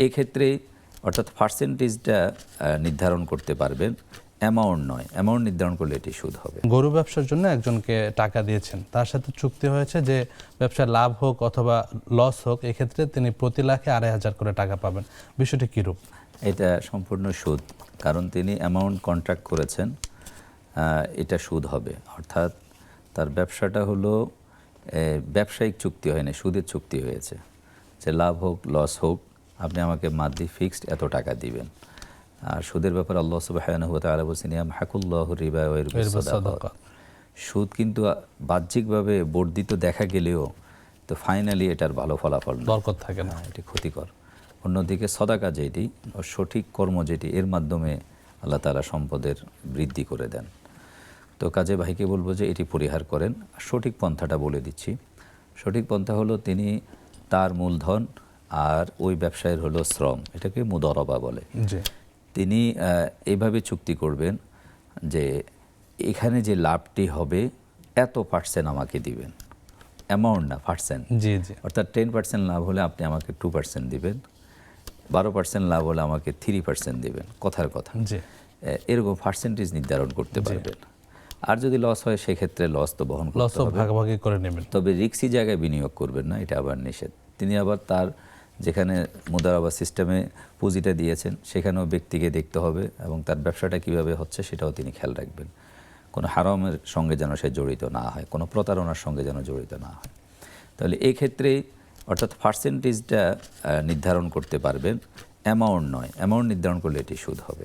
এই ক্ষেত্রে অর্থাৎ পার্সেন্টেজটা নির্ধারণ করতে পারবেন, অ্যামাউন্ট নয়। অ্যামাউন্ট নির্ধারণ করলে এটি সুদ হবে। গরু ব্যবসার জন্য একজনকে টাকা দিয়েছেন, তার সাথে চুক্তি হয়েছে যে ব্যবসায় লাভ হোক অথবা লস হোক, এক্ষেত্রে তিনি প্রতি লাখে 2,500 করে টাকা পাবেন। বিষয়টি কীরূপ? এটা সম্পূর্ণ সুদ, কারণ তিনি অ্যামাউন্ট কন্ট্রাক্ট করেছেন, এটা সুদ হবে। অর্থাৎ তার ব্যবসাটা হলো ব্যবসায়িক চুক্তি হয়নি, সুদের চুক্তি হয়েছে যে লাভ হোক লস হোক আপনি আমাকে মান্থলি ফিক্সড এত টাকা দিবেন। আর সুদের ব্যাপারে আল্লাহ সুবহানাহু ওয়া তাআলা বলেছেন ইয়ামহাকুল্লাহু রিবা ওয়া ইরবিস সাদাকাত। সুদ কিন্তু বাহ্যিকভাবে বর্ধিত দেখা গেলেও তো ফাইনালি এটার ভালো ফলাফল বরকত থাকে না, এটি ক্ষতিকর। অন্যদিকে সদাকা যেটি সঠিক কর্ম যেটি, এর মাধ্যমে আল্লাহ তাআলা সম্পদের বৃদ্ধি করে দেন। তো কাজে ভাইকে বলবো যে এটি পরিহার করেন। সঠিক পন্থাটা বলে দিচ্ছি। সঠিক পন্থা হলো তিনি তার মূলধন আর ওই ব্যবসায়ের হলো শ্রম, এটাকে মুদারাবা বলে। তিনি এইভাবে চুক্তি করবেন যে এখানে যে লাভটি হবে এত % আমাকে দিবেন, অ্যামাউন্ট না, পার্সেন্ট। অর্থাৎ 10% লাভ হলে আপনি আমাকে 2% দিবেন, 12% লাভ হলে আমাকে 3% দিবেন, কথার কথা। এরকম পার্সেন্টেজ নির্ধারণ করতে পারবেন। আর যদি লস হয় সেক্ষেত্রে লস তো বহন করতে হবে, ভাগাভাগি করে নেবেন। তবে রিস্কি জায়গায় বিনিয়োগ করবেন না, এটা আবার নিষেধ। তিনি আবার তার যেখানে মুদারাবা সিস্টেমে পুঁজিটা দিয়েছেন সেখানেও ব্যক্তিকে দেখতে হবে এবং তার ব্যবসাটা কিভাবে হচ্ছে সেটাও তিনি খেয়াল রাখবেন। কোনো হারামের সঙ্গে যেন সে জড়িত না হয়, কোনো প্রতারণার সঙ্গে যেন জড়িত না হয়। তাহলে এই ক্ষেত্রে অর্থাৎ পার্সেন্টেজটা নির্ধারণ করতে পারবেন, অ্যামাউন্ট নয়। অ্যামাউন্ট নির্ধারণ করলে এটি সুদ হবে।